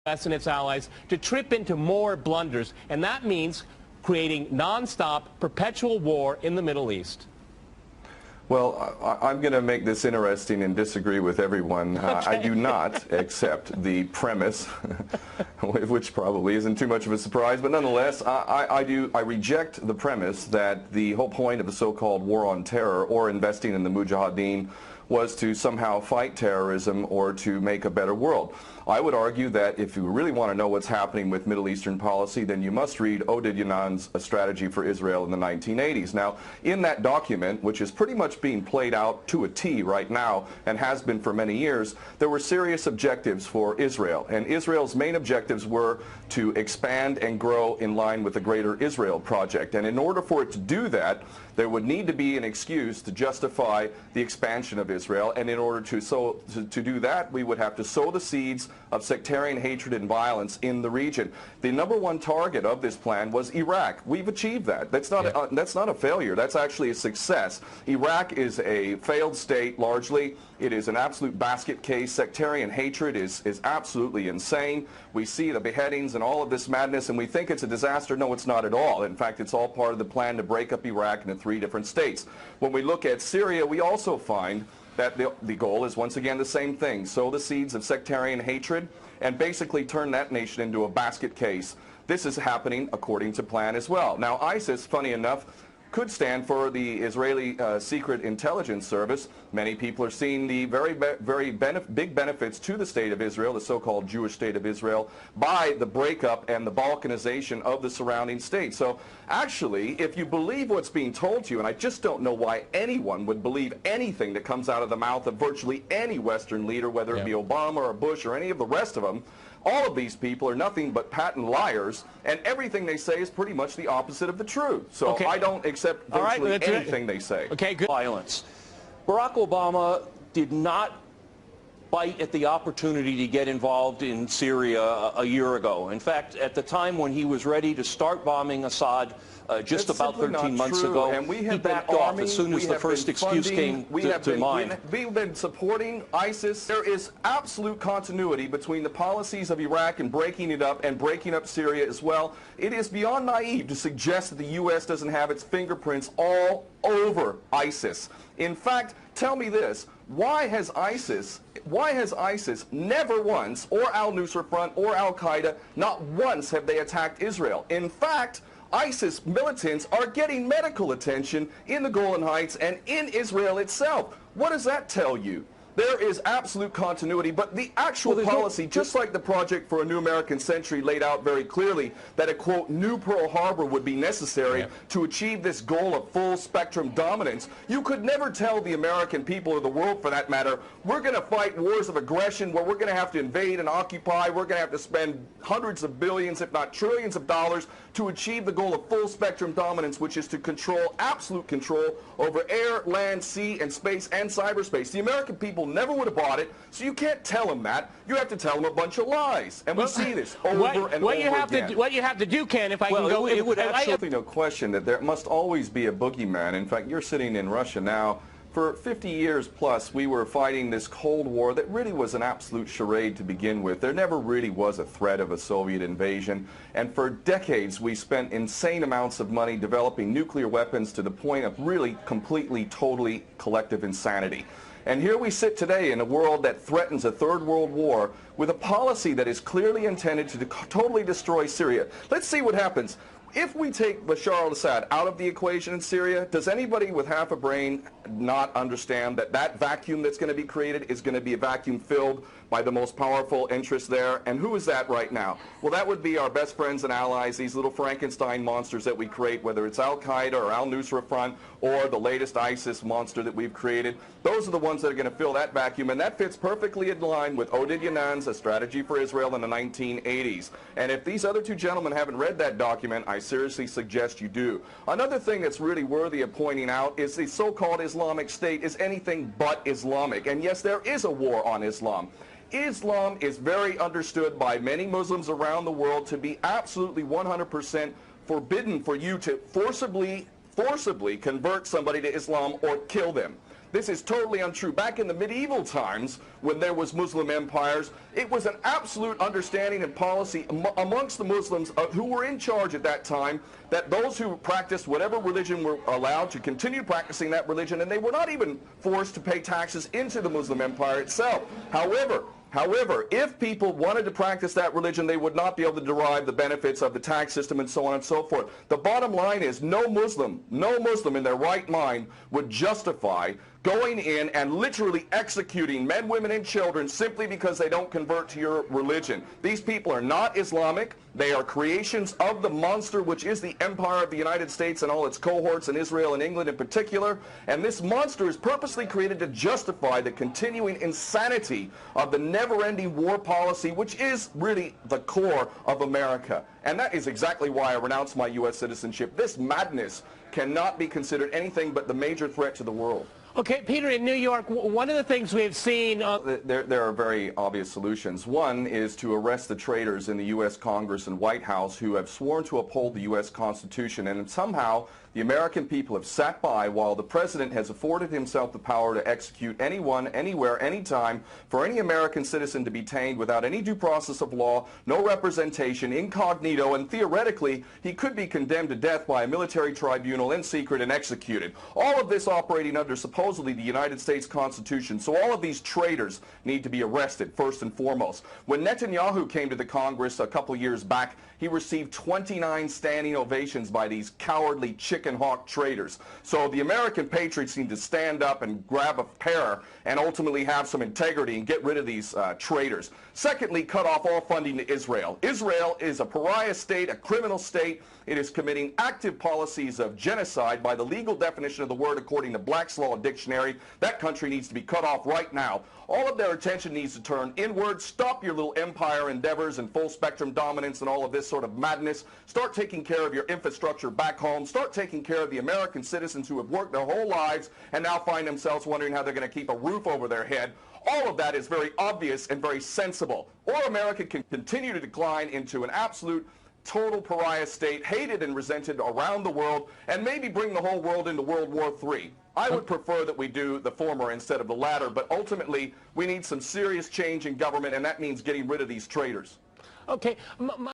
and its allies to trip into more blunders, and that means creating non-stop, perpetual war in the Middle East. Well, I'm going to make this interesting and disagree with everyone. Okay. I do not accept the premise, which probably isn't too much of a surprise, but nonetheless, I reject the premise that the whole point of the so-called war on terror or investing in the Mujahideen was to somehow fight terrorism or to make a better world. I would argue that if you really want to know what's happening with Middle Eastern policy, then you must read Oded Yanan's A Strategy for Israel in the 1980s. Now, in that document, which is pretty much being played out to a T right now and has been for many years, there were serious objectives for Israel. And Israel's main objectives were to expand and grow in line with the Greater Israel Project. And in order for it to do that, there would need to be an excuse to justify the expansion of Israel. And in order to do that, we would have to sow the seeds of sectarian hatred and violence in the region. The #1 target of this plan was Iraq. We've achieved that. That's not a failure. That's actually a success. Iraq is a failed state largely. It is an absolute basket case. Sectarian hatred is absolutely insane. We see the beheadings and all of this madness, and we think it's a disaster. No, it's not at all. In fact, it's all part of the plan to break up Iraq into 3 different states. When we look at Syria, we also find that the goal is once again the same thing: sow the seeds of sectarian hatred and basically turn that nation into a basket case. This is happening according to plan as well. Now, ISIS, funny enough, could stand for the Israeli Secret Intelligence Service. Many people are seeing the very big benefits to the state of Israel, the so-called Jewish state of Israel, by the breakup and the balkanization of the surrounding states. So actually, if you believe what's being told to you, and I just don't know why anyone would believe anything that comes out of the mouth of virtually any Western leader, whether it be Obama or Bush or any of the rest of them, all of these people are nothing but patent liars, and everything they say is pretty much the opposite of the truth. So I don't accept virtually anything they say. Okay, good. Violence. Barack Obama did not bite at the opportunity to get involved in Syria a year ago. In fact, at the time when he was ready to start bombing Assad, just about 13 months ago, and we have he backed off as soon as the first excuse came to mind. We've been supporting ISIS. There is absolute continuity between the policies of Iraq and breaking it up and breaking up Syria as well. It is beyond naive to suggest that the U.S. doesn't have its fingerprints all over ISIS. In fact, tell me this: why has ISIS never once, or al-Nusra Front or al-Qaeda, not once have they attacked Israel? In fact, ISIS militants are getting medical attention in the Golan Heights and in Israel itself. What does that tell you? There is absolute continuity, but the actual policy, just like the Project for a New American Century laid out very clearly, that a, quote, new Pearl Harbor would be necessary to achieve this goal of full spectrum dominance. You could never tell the American people, or the world for that matter, we're going to fight wars of aggression where we're going to have to invade and occupy, we're going to have to spend hundreds of billions, if not trillions of dollars to achieve the goal of full spectrum dominance, which is to control, absolute control over air, land, sea, and space and cyberspace. The American people never would have bought it, so you can't tell them that. You have to tell them a bunch of lies. And we see this over and over again. What you have to do, Ken, if I can go... It would absolutely no question that there must always be a boogeyman. In fact, you're sitting in Russia now. For 50 years plus, we were fighting this Cold War that really was an absolute charade to begin with. There never really was a threat of a Soviet invasion. And for decades, we spent insane amounts of money developing nuclear weapons to the point of really completely, totally collective insanity. And here we sit today in a world that threatens a third world war with a policy that is clearly intended to totally destroy Syria. Let's see what happens. If we take Bashar al-Assad out of the equation in Syria, does anybody with half a brain not understand that that vacuum that's going to be created is going to be a vacuum filled by the most powerful interests there? And who is that right now? Well, that would be our best friends and allies, these little Frankenstein monsters that we create, whether it's al-Qaeda or al-Nusra Front or the latest ISIS monster that we've created. Those are the ones that are going to fill that vacuum, and that fits perfectly in line with Oded Yanan's A Strategy for Israel in the 1980s. And if these other two gentlemen haven't read that document, I seriously suggest you do. Another thing that's really worthy of pointing out is the so-called Islamic State is anything but Islamic. And yes, there is a war on Islam. Islam is very understood by many Muslims around the world to be absolutely 100% forbidden for you to forcibly convert somebody to Islam or kill them. This is totally untrue. Back in the medieval times, when there was Muslim empires, it was an absolute understanding and policy amongst the Muslims who were in charge at that time that those who practiced whatever religion were allowed to continue practicing that religion, and they were not even forced to pay taxes into the Muslim empire itself. However, if people wanted to practice that religion, they would not be able to derive the benefits of the tax system and so on and so forth. The bottom line is no Muslim in their right mind would justify going in and literally executing men, women, and children simply because they don't convert to your religion. These people are not Islamic. They are creations of the monster, which is the empire of the United States and all its cohorts in Israel and England in particular. And this monster is purposely created to justify the continuing insanity of the never-ending war policy, which is really the core of America. And that is exactly why I renounced my U.S. citizenship. This madness cannot be considered anything but the major threat to the world. Okay, Peter, in New York, one of the things we've seen... There are very obvious solutions. One is to arrest the traitors in the U.S. Congress and White House who have sworn to uphold the U.S. Constitution, and somehow the American people have sat by while the President has afforded himself the power to execute anyone, anywhere, anytime, for any American citizen to be detained without any due process of law, no representation, incognito, and theoretically he could be condemned to death by a military tribunal in secret and executed. All of this operating under supposedly the United States Constitution. So all of these traitors need to be arrested first and foremost. When Netanyahu came to the Congress a couple years back, he received 29 standing ovations by these cowardly chicken hawk traitors. So the American patriots need to stand up and grab a pair and ultimately have some integrity and get rid of these traitors. Secondly, cut off all funding to Israel. Israel is a pariah state, a criminal state. It is committing active policies of genocide by the legal definition of the word according to Black's Law Dictionary. That country needs to be cut off right now. All of their attention needs to turn inward. Stop your little empire endeavors and full spectrum dominance and all of this sort of madness. Start taking care of your infrastructure back home. Start taking care of the American citizens who have worked their whole lives and now find themselves wondering how they're going to keep a roof over their head. All of that is very obvious and very sensible. Or America can continue to decline into an absolute total pariah state, hated and resented around the world, and maybe bring the whole world into World War III. I would prefer that we do the former instead of the latter, but ultimately we need some serious change in government, and that means getting rid of these traitors. Okay.